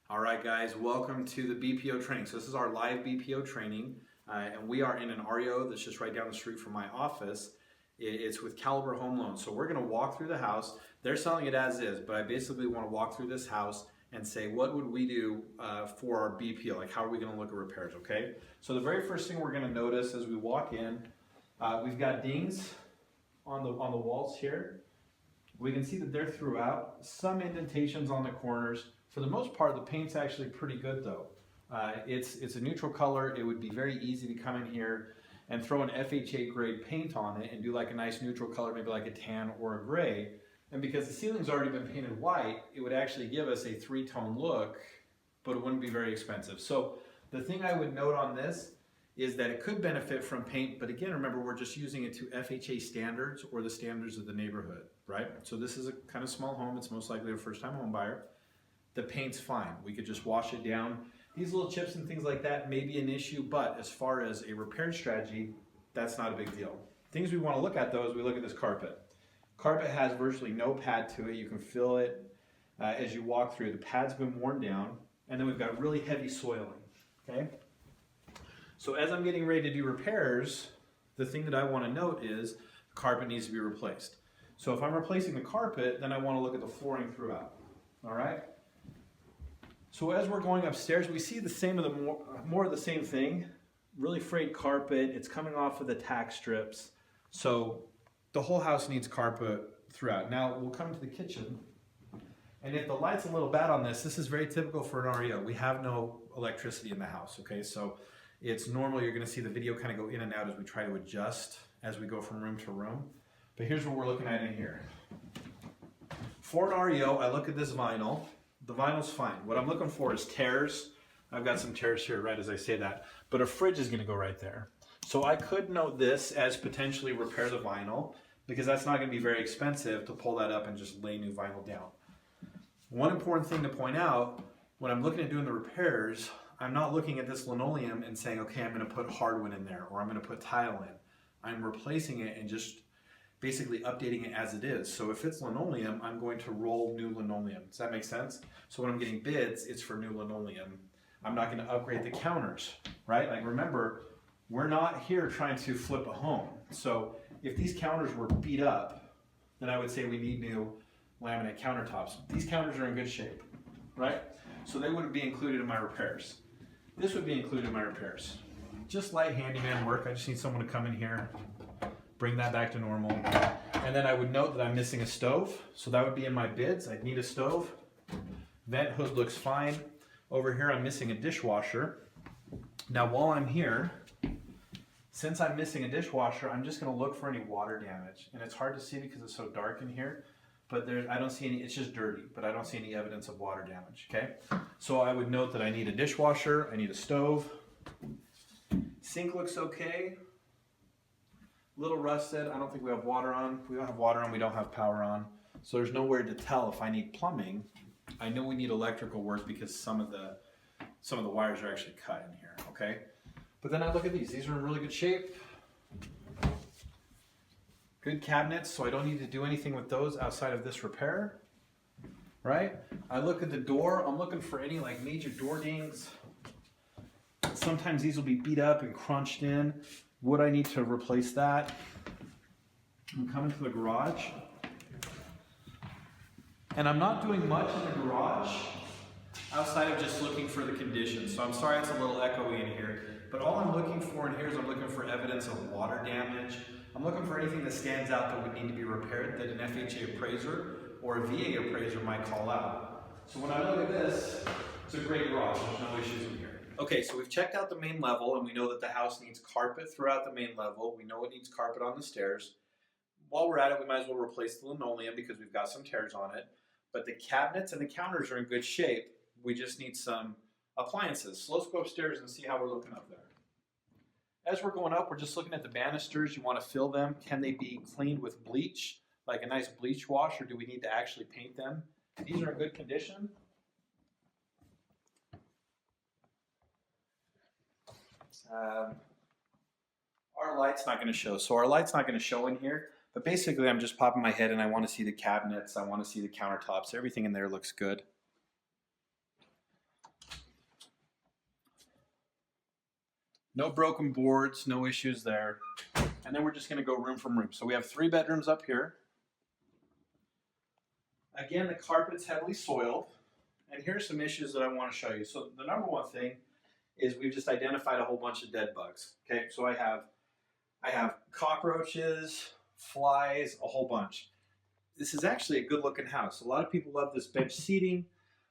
All right, guys, welcome to the BPO training. So this is our live BPO training, and we are in an REO that's just right down the street from my office. It's with Caliber Home Loans. So we're going to walk through the house. They're selling it as is, but I basically want to walk through this house and say, what would we do for our BPO? Like, how are we going to look at repairs, okay? So the very first thing we're going to notice as we walk in, we've got dings on the walls here. We can see that they're throughout, some indentations on the corners. For the most part, the paint's actually pretty good though. It's a neutral color. It would be very easy to come in here and throw an FHA grade paint on it and do like a nice neutral color, maybe like a tan or a gray. And because the ceiling's already been painted white, it would actually give us a three-tone look, but it wouldn't be very expensive. So the thing I would note on this is that it could benefit from paint, but again, remember, we're just using it to FHA standards or the standards of the neighborhood, right? So this is a kind of small home. It's most likely a first-time home buyer. The paint's fine. We could just wash it down. These little chips and things like that may be an issue, but as far as a repair strategy, that's not a big deal. Things we want to look at though is we look at this carpet. Carpet has virtually no pad to it. You can feel it as you walk through. The pad's been worn down, and then we've got really heavy soiling, okay? So as I'm getting ready to do repairs, the thing that I want to note is the carpet needs to be replaced. So if I'm replacing the carpet, then I want to look at the flooring throughout, all right? So as we're going upstairs, we see the same of the more of the same thing. Really frayed carpet. It's coming off of the tack strips. So the whole house needs carpet throughout. Now we'll come to the kitchen. And if the light's a little bad on this, this is very typical for an REO. We have no electricity in the house, okay? So it's normal, you're gonna see the video kind of go in and out as we try to adjust as we go from room to room. But here's what we're looking at in here. For an REO, I look at this vinyl. The vinyl's fine. What I'm looking for is tears. I've got some tears here right as I say that, but a fridge is gonna go right there. So I could note this as potentially repair the vinyl because that's not gonna be very expensive to pull that up and just lay new vinyl down. One important thing to point out, when I'm looking at doing the repairs, I'm not looking at this linoleum and saying, okay, I'm gonna put hardwood in there or I'm gonna put tile in. I'm replacing it and just basically updating it as it is. So if it's linoleum, I'm going to roll new linoleum. Does that make sense? So when I'm getting bids, it's for new linoleum. I'm not gonna upgrade the counters, right? Like remember, we're not here trying to flip a home. So if these counters were beat up, then I would say we need new laminate countertops. These counters are in good shape, right? So they wouldn't be included in my repairs. This would be included in my repairs. Just light handyman work. I just need someone to come in here, bring that back to normal. And then I would note that I'm missing a stove. So that would be in my bids. I'd need a stove. Vent hood looks fine. Over here, I'm missing a dishwasher. Now, while I'm here, since I'm missing a dishwasher, I'm just gonna look for any water damage. And it's hard to see because it's so dark in here, but I don't see any, it's just dirty, but I don't see any evidence of water damage, okay? So I would note that I need a dishwasher, I need a stove. Sink looks okay. Little rusted, I don't think we have water on. We don't have water on, we don't have power on. So there's nowhere to tell if I need plumbing. I know we need electrical work because some of the wires are actually cut in here, okay? But then I look at these are in really good shape. Good cabinets, so I don't need to do anything with those outside of this repair, right? I look at the door, I'm looking for any like major door dings. Sometimes these will be beat up and crunched in. Would I need to replace that? I'm coming to the garage. And I'm not doing much in the garage outside of just looking for the conditions. So I'm sorry it's a little echoey in here, but all I'm looking for in here is I'm looking for evidence of water damage. I'm looking for anything that stands out that would need to be repaired that an FHA appraiser or a VA appraiser might call out. So when I look at this, it's a great garage, there's no issues in here. Okay, so we've checked out the main level and we know that the house needs carpet throughout the main level. We know it needs carpet on the stairs. While we're at it, we might as well replace the linoleum because we've got some tears on it. But the cabinets and the counters are in good shape. We just need some appliances. So let's go upstairs and see how we're looking up there. As we're going up, we're just looking at the banisters. You want to fill them. Can they be cleaned with bleach, like a nice bleach wash, or do we need to actually paint them? These are in good condition. Our light's not going to show. So our light's not going to show in here. But basically, I'm just popping my head and I want to see the cabinets. I want to see the countertops. Everything in there looks good. No broken boards, no issues there. And then we're just gonna go room from room. So we have 3 bedrooms up here. Again, the carpet's heavily soiled. And here's some issues that I want to show you. So the number one thing is we've just identified a whole bunch of dead bugs. Okay, so I have cockroaches, flies, a whole bunch. This is actually a good looking house. A lot of people love this bench seating.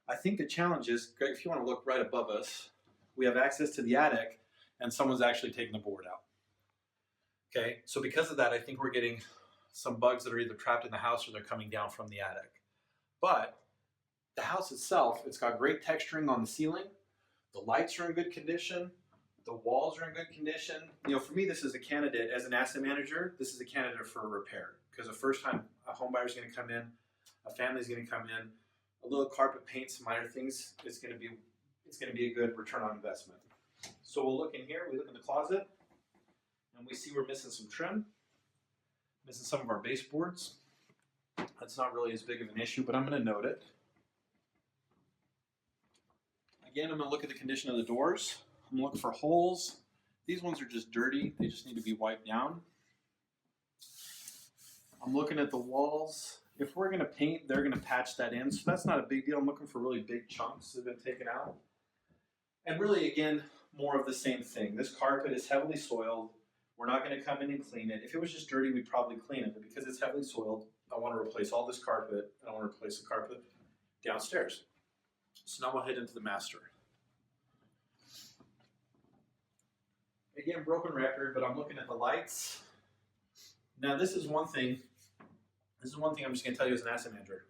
I think the challenge is, Greg, if you want to look right above us, we have access to the attic and someone's actually taking the board out. Okay, so because of that, I think we're getting some bugs that are either trapped in the house or they're coming down from the attic. But the house itself, it's got great texturing on the ceiling. The lights are in good condition. The walls are in good condition. You know, for me, this is a candidate, as an asset manager, this is a candidate for a repair. Because the first time a home buyer is going to come in, a family is going to come in, a little carpet paint, some minor things, it's going to be a good return on investment. So we'll look in here, we look in the closet, and we see we're missing some trim, missing some of our baseboards. That's not really as big of an issue, but I'm going to note it. Again, I'm going to look at the condition of the doors. I'm looking for holes. These ones are just dirty. They just need to be wiped down. I'm looking at the walls. If we're going to paint, they're going to patch that in. So that's not a big deal. I'm looking for really big chunks that have been taken out. And really, again, more of the same thing. This carpet is heavily soiled. We're not going to come in and clean it. If it was just dirty, we'd probably clean it. But because it's heavily soiled, I want to replace all this carpet. And I want to replace the carpet downstairs. So now we'll head into the master. Again, broken record, but I'm looking at the lights. Now this is one thing I'm just gonna tell you as an asset manager.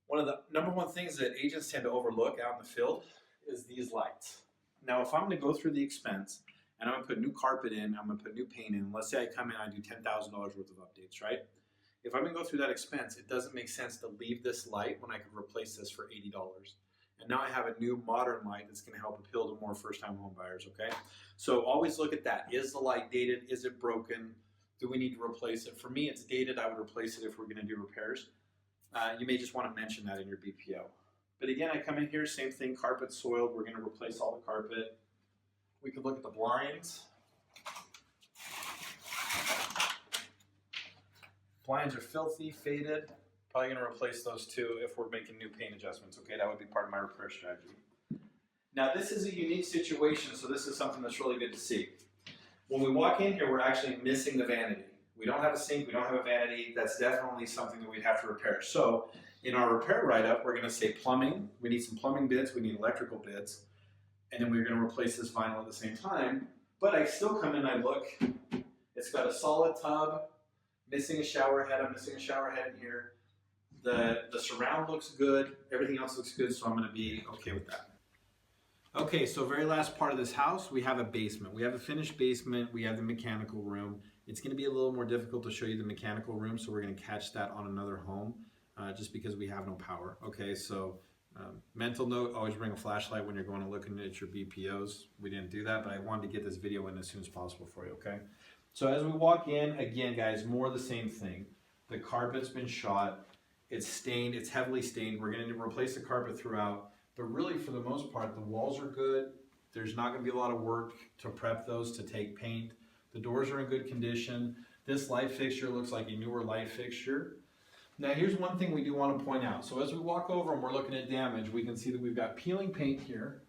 One of the number one things that agents tend to overlook out in the field is these lights. Now if I'm gonna go through the expense and I'm gonna put new carpet in, I'm gonna put new paint in, let's say I come in and I do $10,000 worth of updates, right? If I'm gonna go through that expense, it doesn't make sense to leave this light when I could replace this for $80. And now I have a new modern light that's going to help appeal to more first-time home buyers, okay? So always look at that. Is the light dated? Is it broken? Do we need to replace it? For me, it's dated. I would replace it if we're going to do repairs. You may just want to mention that in your BPO. But again, I come in here, same thing, carpet soiled. We're going to replace all the carpet. We could look at the blinds. Blinds are filthy, faded. Probably going to replace those too if we're making new paint adjustments, okay? That would be part of my repair strategy. Now this is a unique situation, so this is something that's really good to see. When we walk in here, we're actually missing the vanity. We don't have a sink, we don't have a vanity. That's definitely something that we'd have to repair. So in our repair write-up, we're going to say plumbing. We need some plumbing bits, we need electrical bits, and then we're going to replace this vinyl at the same time. But I still come in and I look, it's got a solid tub, missing a shower head. I'm missing a shower head in here. The surround looks good, everything else looks good, so I'm going to be okay with that. Okay, so very last part of this house, we have a basement. We have a finished basement, we have the mechanical room. It's going to be a little more difficult to show you the mechanical room, so we're going to catch that on another home, just because we have no power. Okay, so mental note, always bring a flashlight when you're going and looking at your BPOs. We didn't do that, but I wanted to get this video in as soon as possible for you, okay? So as we walk in, again guys, more of the same thing. The carpet's been shot. It's stained, it's heavily stained. We're going to replace the carpet throughout, but really for the most part, the walls are good. There's not going to be a lot of work to prep those to take paint. The doors are in good condition. This light fixture looks like a newer light fixture. Now here's one thing we do want to point out. So as we walk over and we're looking at damage, we can see that we've got peeling paint here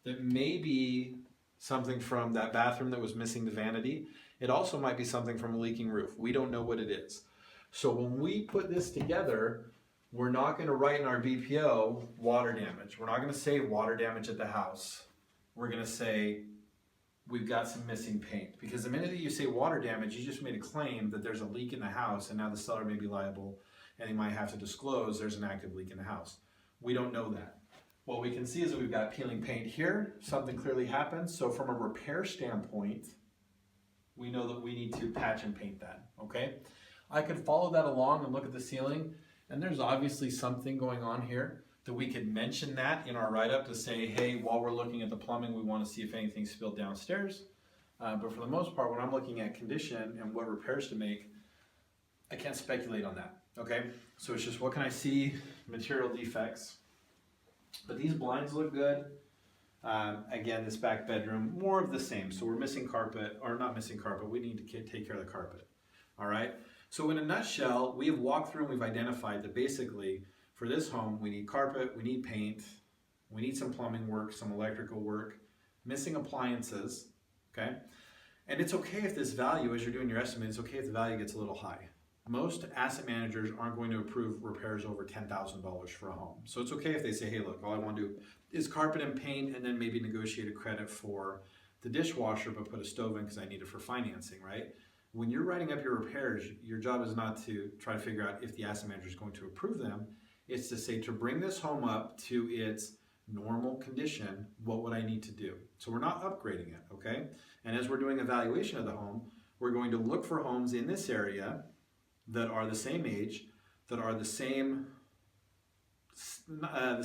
that may be something from that bathroom that was missing the vanity. It also might be something from a leaking roof. We don't know what it is. So when we put this together, we're not going to write in our BPO water damage. We're not going to say water damage at the house. We're going to say we've got some missing paint. Because the minute that you say water damage, you just made a claim that there's a leak in the house and now the seller may be liable and they might have to disclose there's an active leak in the house. We don't know that. What we can see is that we've got peeling paint here. Something clearly happened. So from a repair standpoint, we know that we need to patch and paint that, okay? I could follow that along and look at the ceiling, and there's obviously something going on here that we could mention that in our write-up to say, hey, while we're looking at the plumbing, we want to see if anything spilled downstairs. But for the most part, when I'm looking at condition and what repairs to make, I can't speculate on that, okay? So it's just what can I see, material defects. But these blinds look good. Again, this back bedroom, more of the same. So we're missing carpet, or not missing carpet, we need to take care of the carpet. All right. So in a nutshell, we have walked through and we've identified that basically for this home, we need carpet, we need paint, we need some plumbing work, some electrical work, missing appliances, okay? And it's okay if this value, as you're doing your estimate, it's okay if the value gets a little high. Most asset managers aren't going to approve repairs over $10,000 for a home. So it's okay if they say, hey, look, all I want to do is carpet and paint, and then maybe negotiate a credit for the dishwasher, but put a stove in because I need it for financing, right? When you're writing up your repairs, your job is not to try to figure out if the asset manager is going to approve them. It's to say, to bring this home up to its normal condition, what would I need to do? So we're not upgrading it, okay? And as we're doing evaluation of the home, we're going to look for homes in this area that are the same age, that are the same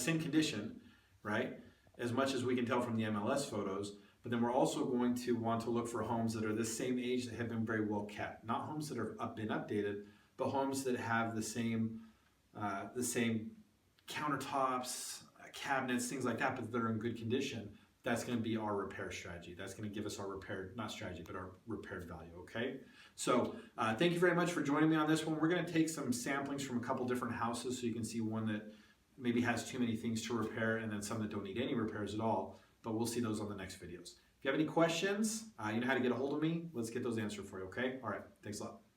condition, right? As much as we can tell from the MLS photos. But then we're also going to want to look for homes that are the same age that have been very well kept. Not homes that have been updated, but homes that have the same countertops, cabinets, things like that, but that are in good condition. That's going to be our repair strategy. That's going to give us our repair, not strategy, but our repaired value, okay? So thank you very much for joining me on this one. We're going to take some samplings from a couple different houses so you can see one that maybe has too many things to repair and then some that don't need any repairs at all, but we'll see those on the next videos. If you have any questions, you know how to get a hold of me. Let's get those answered for you, okay? All right, thanks a lot.